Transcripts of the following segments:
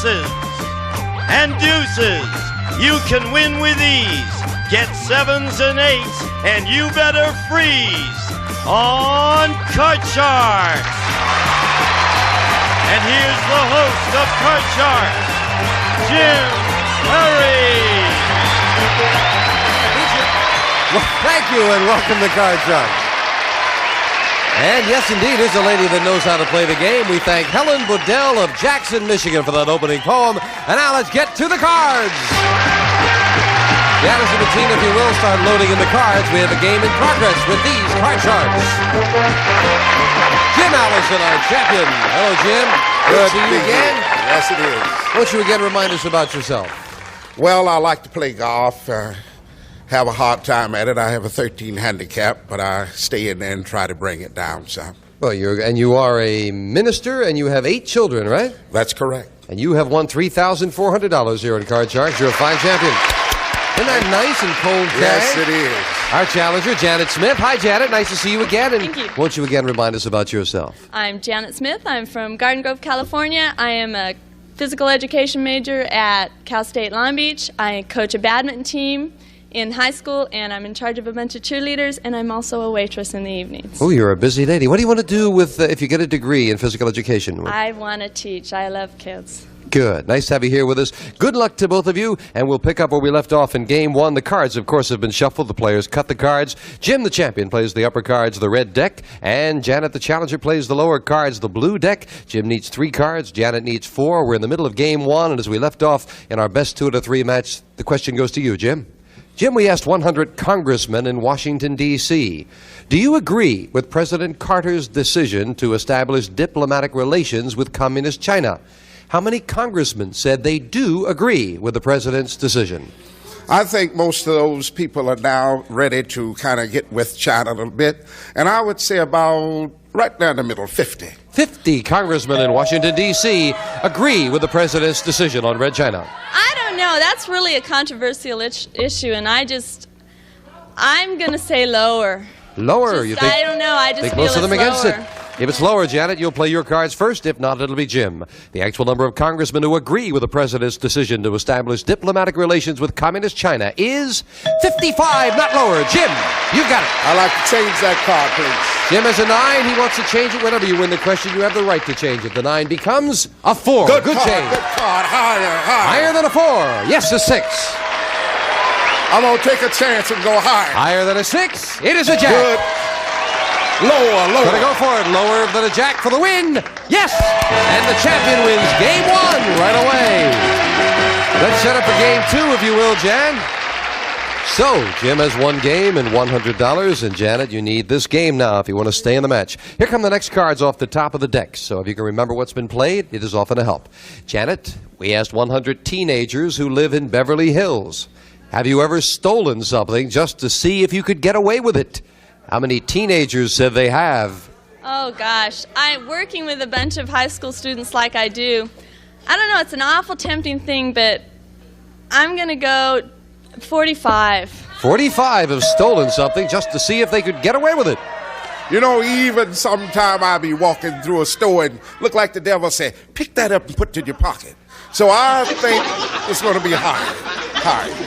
aces and deuces. You can win with ease. Get sevens and eights, and you better freeze on Card Sharks. And here's the host of Card Sharks, Jim Murray. Well, thank you, and welcome to Card Sharks. And yes, indeed, here's a lady that knows how to play the game. We thank Helen Budell of Jackson, Michigan for that opening poem. And now let's get to the cards. Janice and Bettina, if you will, start loading in the cards. We have a game in progress with these Card Sharks. Jim Allison, our champion. Hello, Jim. Good to see you again. Yes, it is. Won't you again remind us about yourself? Well, I like to play golf. Have a hard time at it. I have a 13 handicap, but I stay in there and try to bring it down some. Well, you are a minister, and you have 8 children, right? That's correct. And you have won $3,400 here at Card Sharks. You're a fine champion. Isn't that nice and cold tag? Yes, it is. Our challenger, Janet Smith. Hi, Janet. Nice to see you again. And Thank you. Won't you again remind us about yourself? I'm Janet Smith. I'm from Garden Grove, California. I am a physical education major at Cal State Long Beach. I coach a badminton team in high school, and I'm in charge of a bunch of cheerleaders, and I'm also a waitress in the evenings. Oh, you're a busy lady. What do you want to do with if you get a degree in physical education? I want to teach. I love kids. Good. Nice to have you here with us. Good luck to both of you, and we'll pick up where we left off in Game 1. The cards, of course, have been shuffled. The players cut the cards. Jim, the champion, plays the upper cards, the red deck, and Janet, the challenger, plays the lower cards, the blue deck. Jim needs 3 cards. Janet needs 4. We're in the middle of Game 1, and as we left off in our best 2 out of 3 match, the question goes to you, Jim. Jim, we asked 100 congressmen in Washington, D.C., do you agree with President Carter's decision to establish diplomatic relations with Communist China? How many congressmen said they do agree with the president's decision? I think most of those people are now ready to kind of get with China a little bit. And I would say about right down the middle, 50. 50 congressmen in Washington, D.C. agree with the president's decision on Red China. I don't know. That's really a controversial issue, and I'm going to say lower. Lower, you think? I don't know. I just think feel most of them it's against lower. it. If it's lower, Janet, you'll play your cards first. If not, it'll be Jim. The actual number of congressmen who agree with the president's decision to establish diplomatic relations with Communist China is 55, not lower. Jim, you got it. I'd like to change that card, please. Jim has a 9. He wants to change it. Whenever you win the question, you have the right to change it. The 9 becomes a 4. Good card, change. good card. Higher, higher. Higher than a 4. Yes, a 6. I'm going to take a chance and go higher. Higher than a 6. It is a jack. Good. Lower, lower. Gonna go for it. Lower than a jack for the win. Yes! And the champion wins Game 1 right away. Let's set up for Game 2, if you will, Jan. So, Jim has 1 game and $100. And Janet, you need this game now if you want to stay in the match. Here come the next cards off the top of the deck. So if you can remember what's been played, it is often a help. Janet, we asked 100 teenagers who live in Beverly Hills. Have you ever stolen something just to see if you could get away with it? How many teenagers said they have? Oh, gosh. I'm working with a bunch of high school students like I do. I don't know. It's an awful tempting thing, but I'm going to go 45. 45 have stolen something just to see if they could get away with it. You know, even sometime I'll be walking through a store and look like the devil say, pick that up and put it in your pocket. So I think it's going to be high.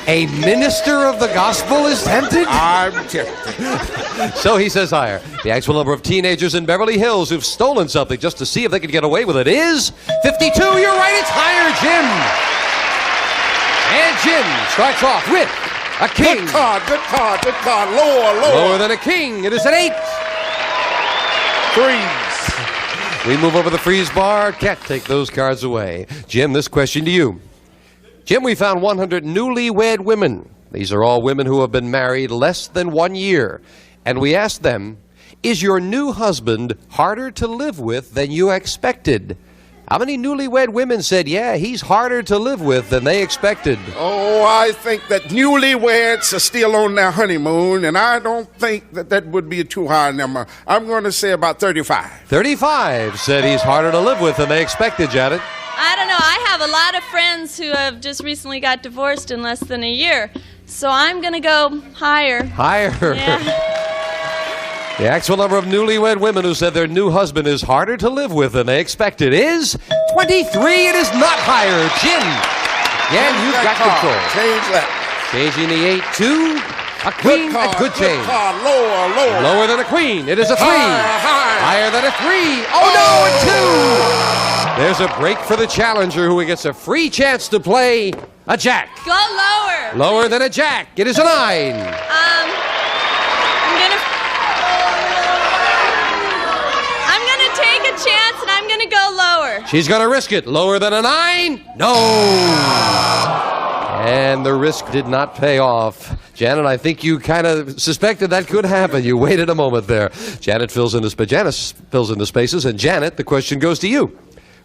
A minister of the gospel is tempted? I'm tempted. So he says higher. The actual number of teenagers in Beverly Hills who've stolen something just to see if they could get away with it is 52. You're right, it's higher, Jim. And Jim starts off with a king. Good card, good card, good card. Lower, lower. Lower than a king. It is an 8. Freeze. We move over the freeze bar. Can't take those cards away. Jim, this question to you. Jim, we found 100 newlywed women. These are all women who have been married less than 1 year. And we asked them, is your new husband harder to live with than you expected? How many newlywed women said, yeah, he's harder to live with than they expected? Oh, I think that newlyweds are still on their honeymoon, and I don't think that would be a too high number. I'm going to say about 35. 35 said he's harder to live with than they expected, Janet. I don't know. I have a lot of friends who have just recently got divorced in less than a year. So I'm going to go higher. Higher. Yeah. The actual number of newlywed women who said their new husband is harder to live with than they expected is 23. It is not higher. Jim. Again, you've got control. Change that. Changing the 8 to a queen. Good card, A good change. Card. Lower. Lower than a queen. It is a 3. Higher. Higher than a 3. Oh, no, a 2. There's a break for the challenger who gets a free chance to play a jack. Go lower. Lower than a jack. It is a 9. I'm gonna take a chance and I'm gonna go lower. She's going to risk it. Lower than a 9? No. And the risk did not pay off. Janet, I think you kind of suspected that could happen. You waited a moment there. Janice fills in the spaces. And Janet, the question goes to you.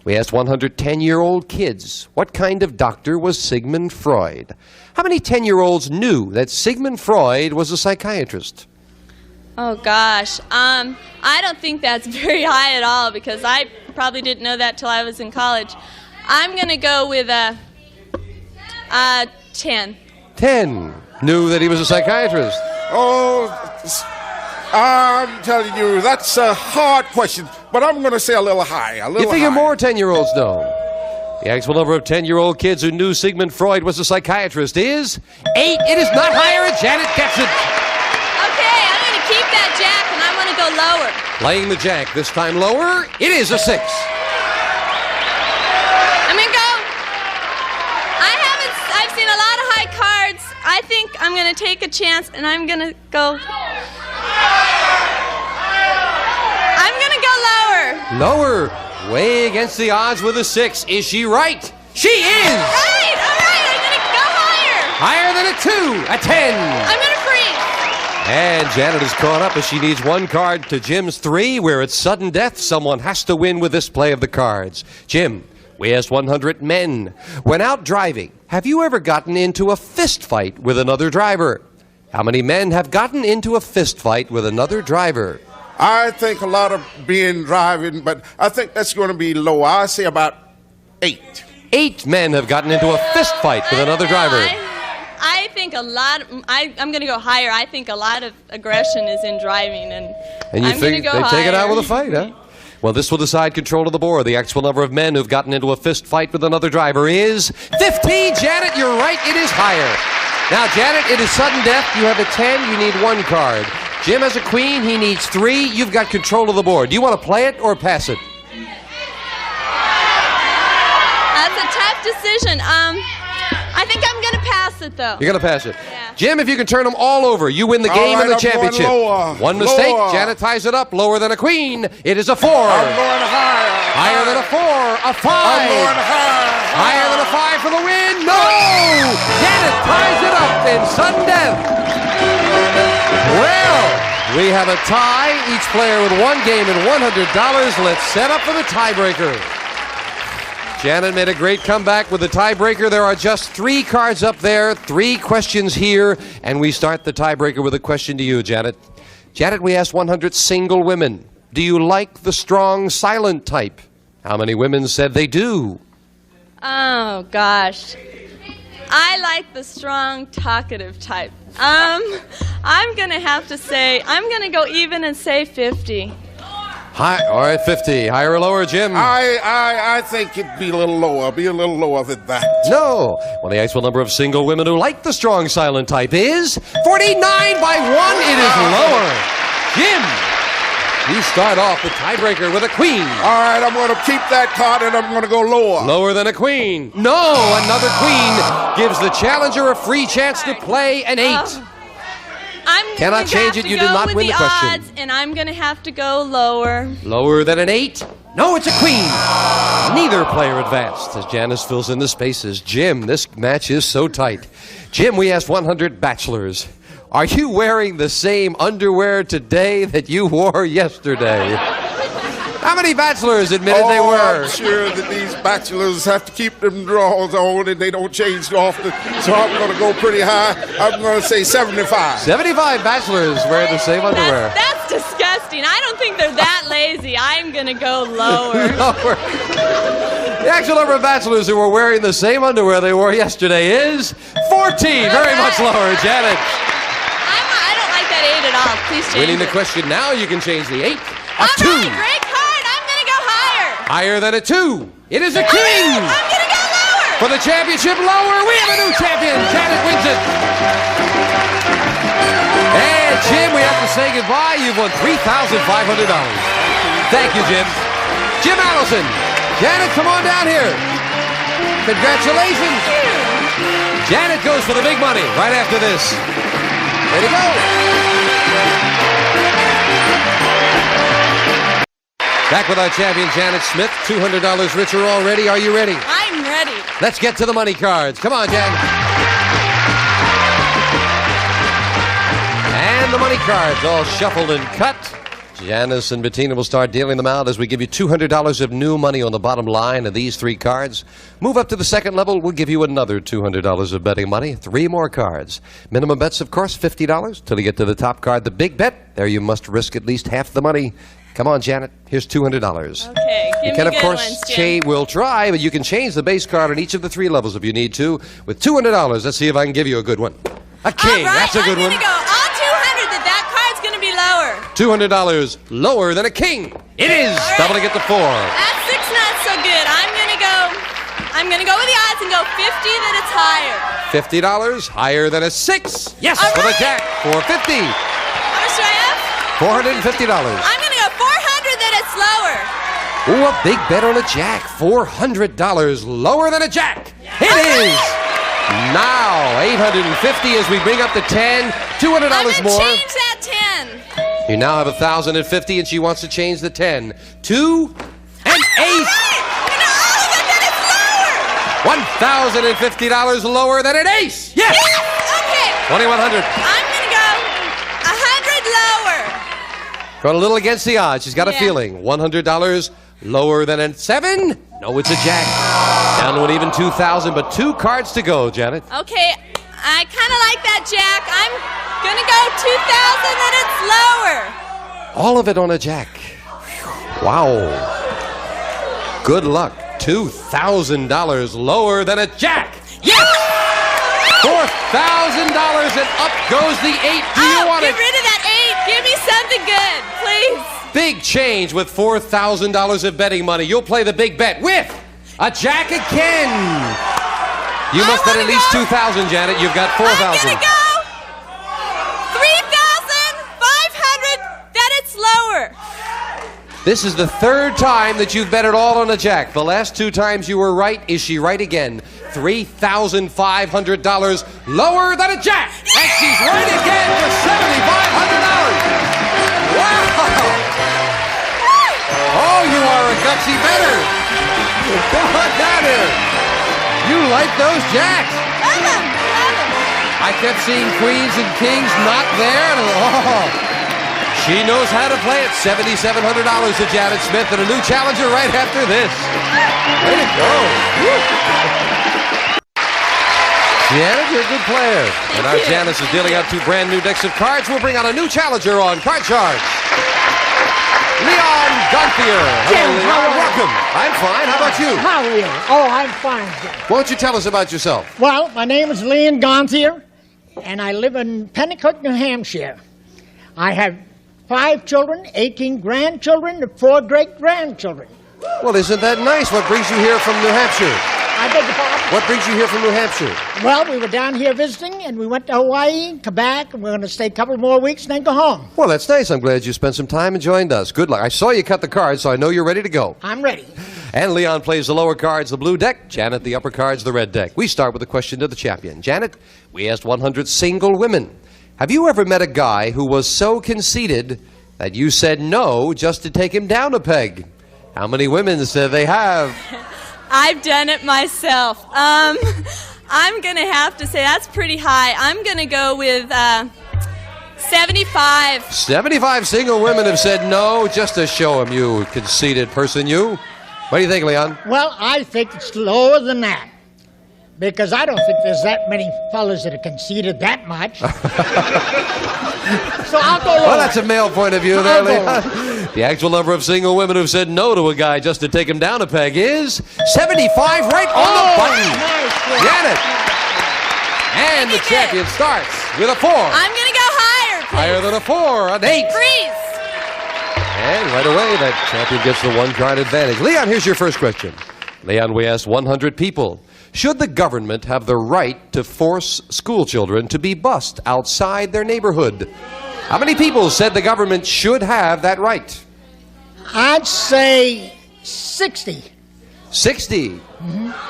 We asked 110-year-old kids, what kind of doctor was Sigmund Freud? How many 10-year-olds knew that Sigmund Freud was a psychiatrist? Oh gosh, I don't think that's very high at all because I probably didn't know that till I was in college. I'm gonna go with a 10. 10 knew that he was a psychiatrist. Oh, I'm telling you, that's a hard question, but I'm going to say a little higher. You think more 10-year-olds know? The actual number of 10-year-old kids who knew Sigmund Freud was a psychiatrist is 8. It is not higher, and Janet gets it. Okay, I'm going to keep that jack, and I'm going to go lower. Playing the jack, this time lower. It is a 6. I'm going to go. I've seen a lot of high cards. I think I'm going to take a chance, and I'm going to go. I'm going to go lower. Lower. Way against the odds with a 6. Is she right? She is! Right, all right, I'm going to go higher. Higher than a 2, a 10. I'm going to freeze. And Janet is caught up as she needs 1 card to Jim's 3, where it's sudden death. Someone has to win with this play of the cards. Jim, we asked 100 men. When out driving, have you ever gotten into a fist fight with another driver? How many men have gotten into a fist fight with another driver? I think a lot of being driving, but I think that's going to be low. I say about 8. 8 men have gotten into a fist fight with another driver. I think a lot. I'm going to go higher. I think a lot of aggression is in driving, and you I'm think going to go they take it out higher. with a fight, huh? Well, this will decide control of the board. The actual number of men who've gotten into a fist fight with another driver is 15. Janet, you're right. It is higher. Now, Janet, it is sudden death. You have a 10. You need 1 card. Jim has a queen. He needs 3. You've got control of the board. Do you want to play it or pass it? That's a tough decision. I think I'm going to pass it, though. You're going to pass it. Yeah. Jim, if you can turn them all over, you win the game and the championship. One mistake, Janet ties it up. Lower than a queen. It is a 4. I'm going higher. Higher than a 4. A 5. I'm going higher. Higher than a 5 for the win. No! Janet ties it up in sudden death. Well, we have a tie. Each player with 1 game and $100. Let's set up for the tiebreaker. Janet made a great comeback with the tiebreaker. There are just 3 cards up there, 3 questions here, and we start the tiebreaker with a question to you, Janet. Janet, we asked 100 single women, do you like the strong, silent type? How many women said they do? Oh, gosh. I like the strong, talkative type. I'm going to have to say, I'm going to go even and say 50. High, all right, 50. Higher or lower, Jim? I think it'd be a little lower. Be a little lower than that. No. Well, the actual number of single women who like the strong, silent type is 49 by 1. It is lower. Jim, you start off the tiebreaker with a queen. All right, I'm going to keep that card and I'm going to go lower. Lower than a queen. No, another queen gives the challenger a free chance to play an 8. I'm Cannot change it. You did not win the question. Odds, and I'm going to have to go lower. Lower than an 8? No, it's a queen. Neither player advanced as Janice fills in the spaces. Jim, this match is so tight. Jim, we asked 100 bachelors. Are you wearing the same underwear today that you wore yesterday? How many bachelors admitted they were? I'm sure that these bachelors have to keep them drawers on and they don't change often. So I'm going to go pretty high. I'm going to say 75. 75 bachelors wear the same underwear. That's disgusting. I don't think they're that lazy. I'm going to go lower. Lower. The actual number of bachelors who were wearing the same underwear they wore yesterday is 14. Very much lower, Janet. I don't like that 8 at all. Please change Winning the it. question now, you can change the 8. A All 2. right, great card. I'm going to go higher. Higher than a 2. It is a king. I'm going to go lower. For the championship, lower. We have a new champion. Janet wins it. And Jim, we have to say goodbye. You've won $3,500. Thank you, Jim. Jim Allison. Janet, come on down here. Congratulations. Janet goes for the big money right after this. Way to go. Back with our champion, Janet Smith. $200 richer already. Are you ready? I'm ready. Let's get to the money cards. Come on, Jan. And the money cards all shuffled and cut. Janice and Bettina will start dealing them out as we give you $200 of new money on the bottom line of these 3 cards. Move up to the second level, we'll give you another $200 of betting money. 3 more cards. Minimum bets, of course, $50 till you get to the top card, the big bet. There you must risk at least half the money. Come on, Janet. Here's $200. Okay, give You can, me of good course, ones, Jim. we'll try, but you can change the base card on each of the 3 levels if you need to. With $200, let's see if I can give you a good one. A king. All right, That's a good I'm one. going to go all 200. That card's going to be lower. $200 lower than a king. It is. All right. Doubling it to 4. That's 6 not so good. I'm going to go with the odds and go 50 that it's higher. $50 higher than a 6. Yes, All for the right. jack. $450. How much do I have? $450. I'm going to go 400 that it's lower. Ooh, a big bet on a jack. $400 lower than a jack. It is. Now, $850 as we bring up the 10. $200 I'm going to more. change that 10. You now have $1,050 and she wants to change the 10 to an 8. All right. $1,050 lower than an ace. Yes. Okay. 2,100. I'm going to go 100 lower. Going a little against the odds. She's got a Yeah. feeling. $100 lower than a 7. No, it's a jack. Down to an even 2,000, but 2 cards to go, Janet. Okay. I kind of like that, Jack. I'm going to go 2,000 that it's lower. All of it on a jack. Wow. Good luck. $2,000 lower than a jack. Yes! $4,000 and up goes the 8. Do you want get it? rid of that 8. Give me something good, please. Big change with $4,000 of betting money. You'll play the big bet with a jack again. You must bet at least 2,000, Janet. You've got 4,000. I'm going to go 3,500 that it's lower. This is the 3rd time that you've bet it all on a jack. The last 2 times you were right. Is she right again? $3,500 lower than a jack. And she's right again for $7,500. Wow! Oh, you are a gutsy bettor. Come on down here. You like those jacks. Love 'em. I kept seeing queens and kings not there. And she knows how to play it. $7,700 to Janet Smith and a new challenger right after this. Way to go. Woo. Janet, you're a good player. And our Janice is dealing out 2 brand new decks of cards. We'll bring out a new challenger on Card Charge. Leon Gonthier. Jim, Hello, how Leon. are you? Welcome. I'm fine. How about you? How are you? Oh, I'm fine, Jim. Why don't you tell us about yourself? Well, my name is Leon Gonthier, and I live in Pennacook, New Hampshire. I have 5 children, 18 grandchildren, and 4 great-grandchildren. Well, isn't that nice? What brings you here from New Hampshire? I beg your pardon? What brings you here from New Hampshire? Well, we were down here visiting, and we went to Hawaii, come back, and we're going to stay a couple more weeks and then go home. Well, that's nice. I'm glad you spent some time and joined us. Good luck. I saw you cut the cards, so I know you're ready to go. I'm ready. And Leon plays the lower cards, the blue deck. Janet, the upper cards, the red deck. We start with a question to the champion. Janet, we asked 100 single women. Have you ever met a guy who was so conceited that you said no just to take him down a peg? How many women said they have? I've done it myself. I'm going to have to say that's pretty high. I'm going to go with 75. 75 single women have said no just to show him, you conceited person, you. What do you think, Leon? Well, I think it's lower than that, because I don't think there's that many fellas that have conceded that much. So I'll go lower. Well, that's a male point of view there, I'll go Leon. The actual number of single women who've said no to a guy just to take him down a peg is 75, right on the button. Nice, yeah. Janet. And the champion starts with a 4. I'm going to go higher. please. Higher than a 4, an 8. Freeze. And right away, that champion gets the one-card advantage. Leon, here's your first question. Leon, we asked 100 people. Should the government have the right to force school children to be bused outside their neighborhood? How many people said the government should have that right? I'd say 60. 60.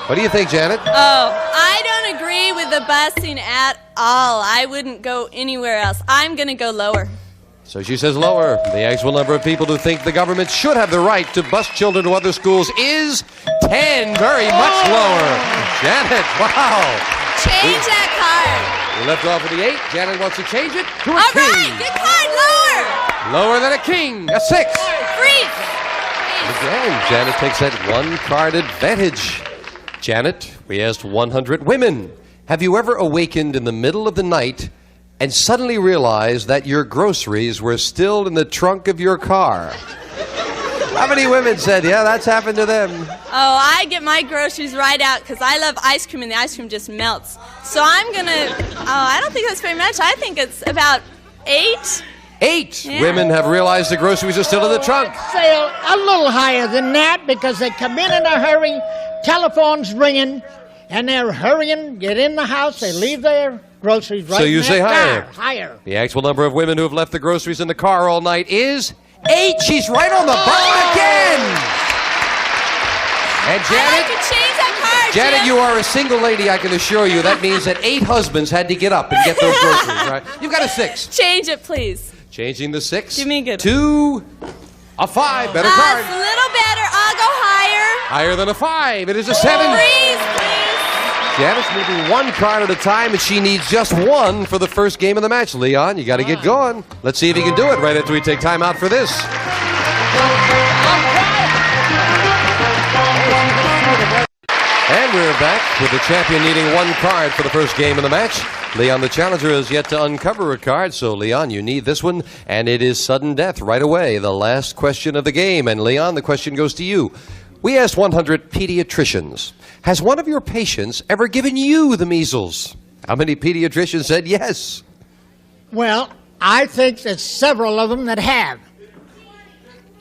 What do you think, Janet? Oh, I don't agree with the busing at all. I wouldn't go anywhere else. I'm going to go lower. So she says lower. The actual number of people who think the government should have the right to bus children to other schools is 10. Very much lower. Janet, wow. Change that card. We left off with the 8. Janet wants to change it to a All king. right, good card, lower. Lower than a king. A 6. Freeze. Again, Janet takes that one-card advantage. Janet, we asked 100 women. Have you ever awakened in the middle of the night and suddenly realized that your groceries were still in the trunk of your car? How many women said, yeah, that's happened to them? Oh, I get my groceries right out because I love ice cream and the ice cream just melts. So I'm going to, I don't think that's very much. I think it's about 8. 8 Yeah. women have realized the groceries are still in the trunk. Say a little higher than that because they come in a hurry, telephone's ringing, and they're hurrying, get in the house, they leave their groceries right So you in say that higher. car. Higher. The actual number of women who have left the groceries in the car all night is 8. She's right on the button again. And I'd Janet, like to change that card, Janet, Jim. you are a single lady, I can assure you. That means that 8 husbands had to get up and get those groceries, right? You've got a 6. Change it, please. Changing the 6 Give me a good to a 5. Better It's card. a little better. I'll go higher. Higher than a 5. It is a 7. Freeze, please. Janet's moving one card at a time, and she needs just 1 for the first game of the match. Leon, you got to get going. Let's see if you can do it right after we take time out for this. And we're back with the champion needing 1 card for the first game of the match. Leon, the challenger, has yet to uncover a card, so Leon, you need this one, and it is sudden death right away, the last question of the game. And Leon, the question goes to you. We asked 100 pediatricians, has one of your patients ever given you the measles? How many pediatricians said yes? Well, I think there's several of them that have.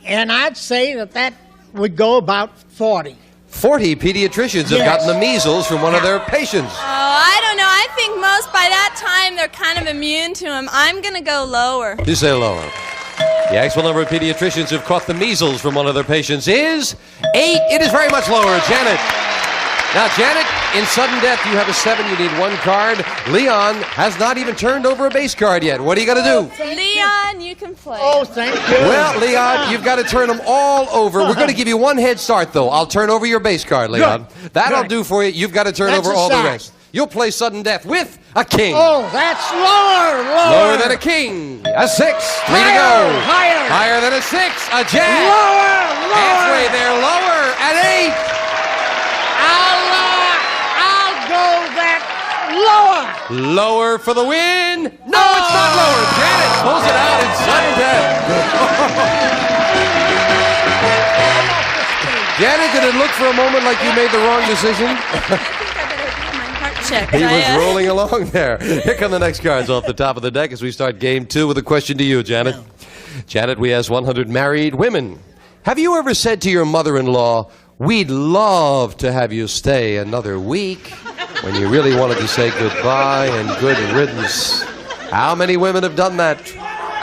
And I'd say that would go about 40. 40 pediatricians have Yes. gotten the measles from one of their patients. Oh, I don't know. I think most by that time they're kind of immune to them. I'm going to go lower. You say lower. The actual number of pediatricians who've caught the measles from one of their patients is 8. It is very much lower. Janet. Now, Janet, in sudden death, you have a 7. You need 1 card. Leon has not even turned over a base card yet. What are you going to do? Leon, you can play. Oh, thank you. Well, Leon, you've got to turn them all over. We're going to give you 1 head start, though. I'll turn over your base card, Leon. Good. That'll Good. do for you. You've got to turn That's over a all the shot. rest. You'll play sudden death with a king. Oh, that's lower. Lower than a king. A 6. 3 to go. Higher. Higher than a 6. A jack. Lower. Halfway there. Lower. An 8. I'll go that lower. Lower for the win. No, it's not lower. Janet pulls it out in sudden death. Janet, did it look for a moment like you made the wrong decision? Check. He was rolling along there. Here come the next cards off the top of the deck as we start game 2 with a question to you, Janet. Janet, we asked 100 married women. Have you ever said to your mother-in-law, we'd love to have you stay another week, when you really wanted to say goodbye and good riddance? How many women have done that?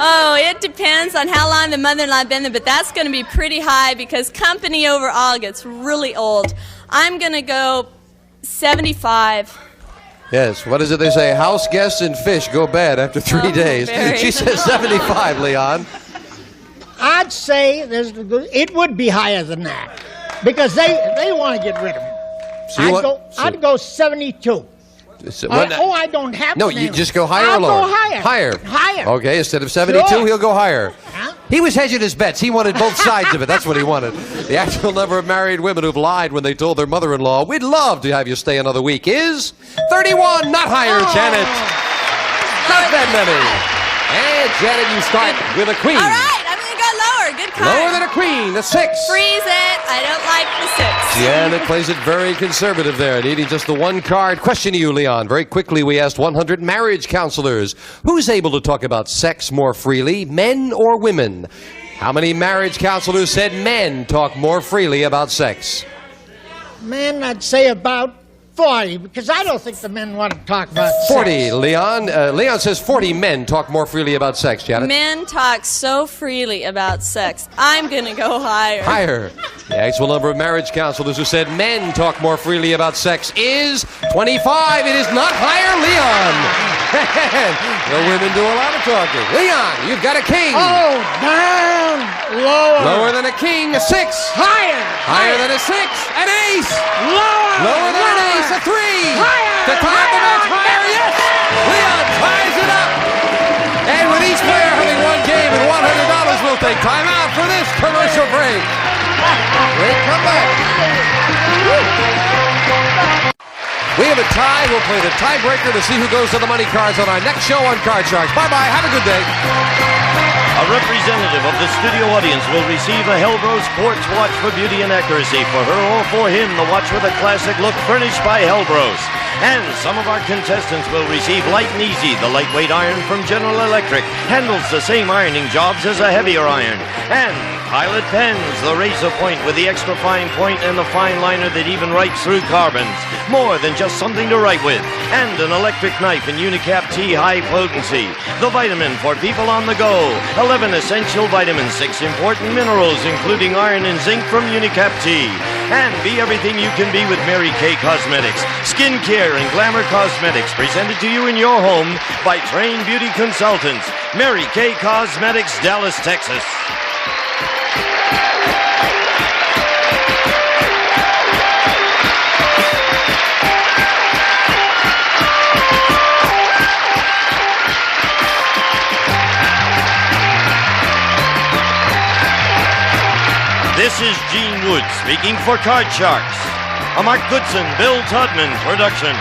Oh, it depends on how long the mother-in-law been there, but that's going to be pretty high because company overall gets really old. I'm going to go 75. Yes, what is it they say? House guests and fish go bad after 3 Oh, days. very. She says 75, Leon. I'd say it would be higher than that because they want to get rid of him. So you want- I'd go 72. So, I don't have No, to you name just it. go higher I'll or lower? go higher. Higher. Higher. Okay, instead of 72, Sure. he'll go higher. Huh? He was hedging his bets. He wanted both sides of it. That's what he wanted. The actual number of married women who've lied when they told their mother-in-law, we'd love to have you stay another week, is 31. Not higher, Janet. Not that many. And Janet, you start with a queen. All right, I'm going to go Lower. Good card. Lower than a queen, a 6. Freeze it. I don't like the 6. Janet plays it very conservative there, needing just the one card. Question to you, Leon. Very quickly, we asked 100 marriage counselors. Who's able to talk about sex more freely, men or women? How many marriage counselors said men talk more freely about sex? Men, I'd say about 40, because I don't think the men want to talk about 40, sex. Leon. Leon says 40 men talk more freely about sex, Janet. Men talk so freely about sex. I'm going to go higher. Higher. The actual number of marriage counselors who said men talk more freely about sex is 25. It is not higher, Leon. The women do a lot of talking. Leon, you've got a king. Oh, down, lower. Lower than a king, a 6. Higher. Higher than a 6, an ace. Lower. Lower than an ace, a 3. Higher. To tie the match higher, yes. Leon ties it up. And with each player having one game and $100, we'll take time out for this commercial break. Great comeback. We have a tie. We'll play the tiebreaker to see who goes to the money cards on our next show on Card Sharks. Bye-bye. Have a good day. A representative of the studio audience will receive a Hellbros Quartz watch for beauty and accuracy. For her or for him, the watch with a classic look furnished by Hellbros. And some of our contestants will receive Light and Easy, the lightweight iron from General Electric. Handles the same ironing jobs as a heavier iron. And Pilot Pens, the razor point with the extra fine point and the fine liner that even writes through carbons. More than just something to write with. And an electric knife in Unicap T High Potency. The vitamin for people on the go. 11 essential vitamins, 6 important minerals, including iron and zinc from Unicap T. And be everything you can be with Mary Kay Cosmetics. Skincare and glamour cosmetics presented to you in your home by trained beauty consultants. Mary Kay Cosmetics, Dallas, Texas. This is Gene Wood speaking for Card Sharks, a Mark Goodson-Bill Todman production.